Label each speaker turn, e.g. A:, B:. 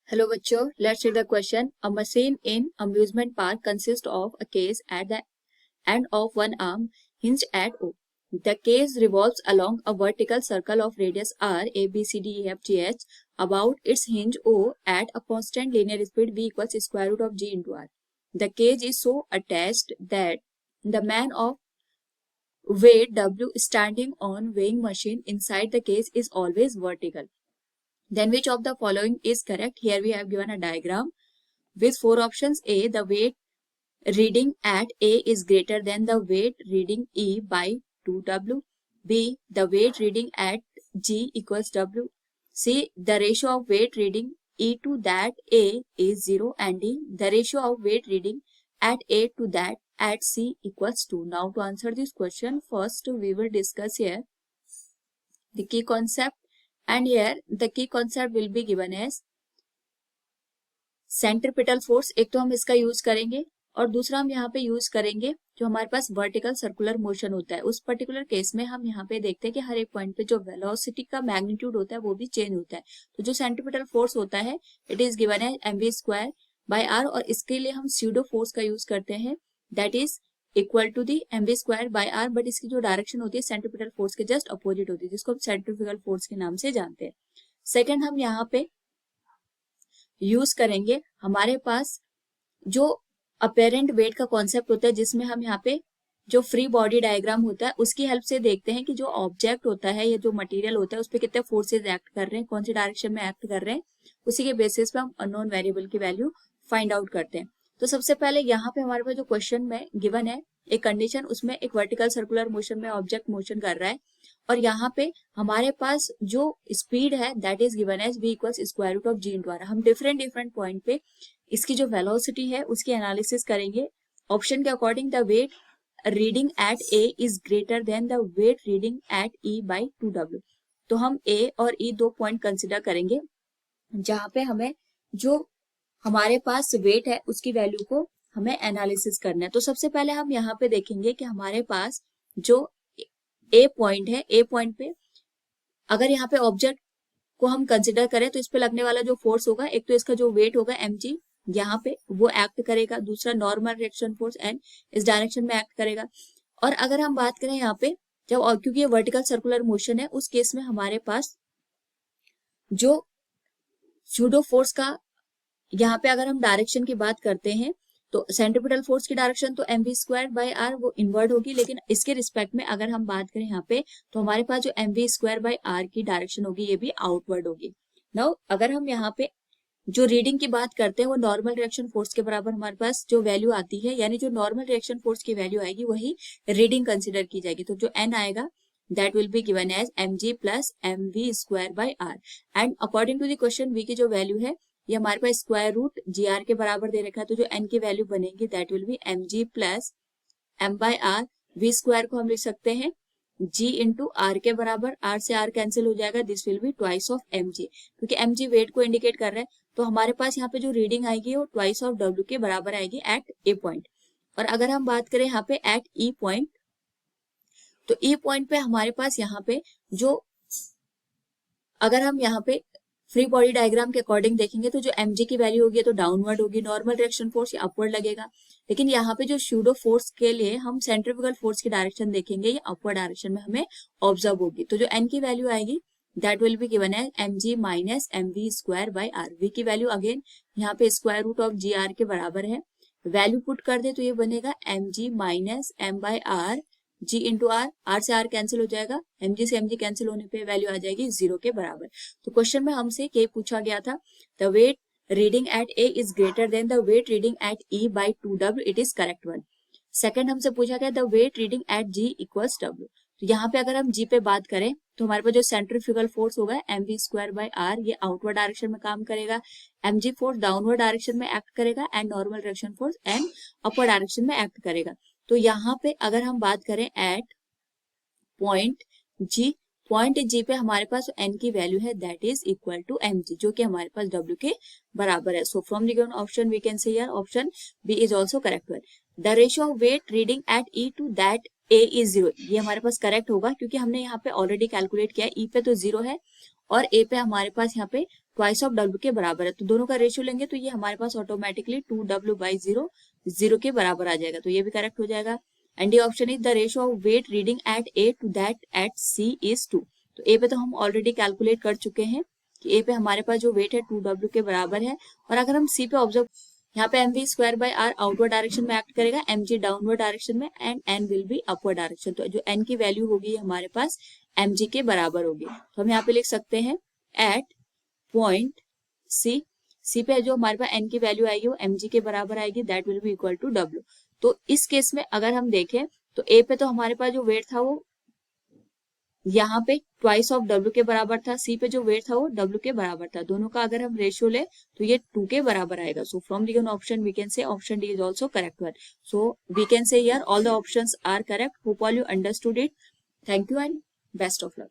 A: Hello bachcho, let's read the question. A machine in amusement park consists of a case at the end of one arm hinged at O. The case revolves along a vertical circle of radius r, a, b, c, d, e, f, g, h about its hinge O at a constant linear speed v equals square root of g into r. The cage is so attached that the man of weight W standing on weighing machine inside the cage is always vertical. Then which of the following is correct? Here we have given a diagram with four options. A, the weight reading at A is greater than the weight reading E by 2W. B, the weight reading at G equals W. C, the ratio of weight reading E to that A is 0. And D, the ratio of weight reading at A to that at C equals 2. Now to answer this question, first we will discuss here the key concept. And here the key concept will be given as centripetal force. एक तो हम इसका use करेंगे और दूसरा हम यहाँ पे यूज करेंगे जो हमारे पास वर्टिकल सर्कुलर मोशन होता है. उस पर्टिकुलर केस में हम यहाँ पे देखते हैं कि हर एक पॉइंट पे जो वेलोसिटी का मैग्नीट्यूड होता है वो भी चेंज होता है. तो जो सेंट्रीपिटल फोर्स होता है इट इज गिवन है mv स्क्वायर बाय आर और इसके लिए हम स्यूडो फोर्स का यूज करते हैं that is equal to the mv square by R. But इसकी जो डायरेक्शन होती है सेंट्रीपिटल फोर्स के जस्ट अपोजिट होती है जिसको हम सेंट्रीफ्यूगल फोर्स के नाम से जानते हैं. सेकेंड हम यहाँ पे यूज करेंगे हमारे पास जो अपेरेंट वेट का कॉन्सेप्ट होता है जिसमें हम यहाँ पे जो फ्री बॉडी डायग्राम होता है उसकी हेल्प से देखते हैं कि जो ऑब्जेक्ट होता है या जो मटेरियल होता है उस पर कितने फोर्सेज एक्ट कर रहे हैं, कौन सी डायरेक्शन में एक्ट कर रहे हैं. उसी के बेसिस पे हम अननोन वेरिएबल की वैल्यू फाइंड आउट करते हैं. तो सबसे पहले यहाँ पे हमारे पास जो क्वेश्चन में गिवन है एक कंडीशन, उसमें एक वर्टिकल सर्कुलर मोशन में ऑब्जेक्ट मोशन कर रहा है और यहाँ पे हमारे पास जो स्पीड है that is given as v equals square root of g into R. हम डिफरेंट पॉइंट पे इसकी जो वेलोसिटी है उसकी एनालिसिस करेंगे. ऑप्शन के according the weight reading at a is greater than the weight reading at e by 2w. तो हम a और e दो पॉइंट कंसिडर करेंगे जहां पे हमें जो हमारे पास वेट है उसकी वैल्यू को हमें एनालिसिस करना है. तो सबसे पहले हम यहाँ पे देखेंगे कि हमारे पास जो ए पॉइंट है, ए पॉइंट पे अगर यहाँ पे ऑब्जेक्ट को हम कंसिडर करें तो इस पे लगने वाला जो फोर्स होगा, एक तो इसका जो वेट होगा mg यहाँ पे वो एक्ट करेगा, दूसरा नॉर्मल रिएक्शन फोर्स एंड इस डायरेक्शन में एक्ट करेगा. और अगर हम बात करें यहाँ पे जब क्योंकि ये वर्टिकल सर्कुलर मोशन है उस केस में हमारे पास जो स्यूडो फोर्स का यहाँ पे अगर हम डायरेक्शन की बात करते हैं तो सेंट्रीपिटल फोर्स की डायरेक्शन तो mv स्क्वायर बाय आर वो इनवर्ड होगी, लेकिन इसके रिस्पेक्ट में अगर हम बात करें यहाँ पे तो हमारे पास जो mv स्क्वायर बाय आर की डायरेक्शन होगी ये भी आउटवर्ड होगी. नाउ अगर हम यहाँ पे जो रीडिंग की बात करते हैं वो नॉर्मल रिएक्शन फोर्स के बराबर हमारे पास जो वैल्यू आती है, यानी जो नॉर्मल रिएक्शन फोर्स की वैल्यू आएगी वही रीडिंग कंसिडर की जाएगी. तो जो n आएगा that will be given as mg plus mv square by R. And according to the question v की जो वैल्यू है ये हमारे पास स्क्वायर रूट जी आर के बराबर दे रखा है. तो जो n की वैल्यू बनेगी that will be mg plus m by R. v square को हम लिख सकते हैं g इंटू आर के बराबर, r से r कैंसिल हो जाएगा, this will be twice of mg. क्योंकि mg वेट को इंडिकेट कर रहा है तो हमारे पास यहाँ पे जो रीडिंग आएगी वो ट्वाइस ऑफ w के बराबर आएगी एट ए पॉइंट. और अगर हम बात करें यहाँ पे एट ई पॉइंट तो ई पॉइंट पे हमारे पास यहाँ पे जो अगर हम यहाँ पे फ्री बॉडी डायग्राम के अकॉर्डिंग देखेंगे तो जो mg की वैल्यू होगी तो डाउनवर्ड होगी, नॉर्मल रिएक्शन फोर्स या अपवर्ड लगेगा. लेकिन यहाँ पे जो स्यूडो फोर्स के लिए हम सेंट्रीफ्यूगल फोर्स की डायरेक्शन देखेंगे ये अपवर्ड डायरेक्शन में हमें ऑब्जर्व होगी. तो जो n की वैल्यू आएगी दैट विल बी गिवन है mg minus mv square by R. v की वैल्यू अगेन यहाँ पे square root of G R के बराबर है. वैल्यू पुट कर दे तो ये बनेगा mg minus m by R g into R, R से आर कैंसिल हो जाएगा, mg से mg कैंसिल होने पे वैल्यू आ जाएगी 0 के बराबर. तो क्वेश्चन में हमसे ये पूछा गया था the weight reading at a is greater than the weight reading at e by 2w. It is correct one. Second हमसे पूछा गया the weight reading at g equals w. तो यहाँ पे अगर हम g पे बात करें तो हमारे पास जो सेंट्रीफ्यूगल फोर्स होगा mv स्क्वायर बाय आर ये आउटवर्ड डायरेक्शन में काम करेगा, mg फोर्स डाउनवर्ड डायरेक्शन में एक्ट करेगा and normal reaction force and upward direction में एक्ट करेगा. तो यहाँ पे अगर हम बात करें एट पॉइंट जी पे हमारे पास n की वैल्यू है that is equal to mg जो कि हमारे पास w के बराबर है. So from the given option we can say here option B is also correct one. The ratio of weight reading at e to that a is 0 ये हमारे पास correct होगा क्योंकि हमने यहाँ पे ऑलरेडी कैलकुलेट किया. e पे तो 0 है और a पे हमारे पास यहाँ पे ट्वाइस ऑफ W के बराबर है, तो दोनों का रेशियो लेंगे तो ये हमारे पास ऑटोमेटिकली 2W/0 0 के बराबर आ जाएगा, तो ये भी करेक्ट हो जाएगा। And D option is the ratio of weight reading at A to that at C is 2। तो ए पे तो हम ऑलरेडी कैलकुलेट कर चुके हैं कि ए पे हमारे पास जो वेट है 2W के बराबर है। और अगर हम सी पे ऑब्जर्व, यहाँ पे mv²/r आउटवर्ड डायरेक्शन में एक्ट करेगा, mg डाउनवर्ड डायरेक्शन में, and n will be upward direction. तो जो n की वैल्यू होगी हमारे पास mg के बराबर होगी। तो हम यहाँ पे लिख सकते हैं एट पॉइंट सी पे जो हमारे पास n की वैल्यू आएगी वो mg के बराबर आएगी, that will be equal to w। तो इस केस में अगर हम देखें तो ए पे तो हमारे पास जो वेट था वो यहाँ पे ट्वाइस ऑफ W के बराबर था, सी पे जो वेट था वो W के बराबर था। दोनों का अगर हम रेशियो ले तो ये 2 के बराबर आएगा। So from given option we can say option D is also correct one. So we can say here all the options are correct. Hope all you understood it. Thank you and best of luck.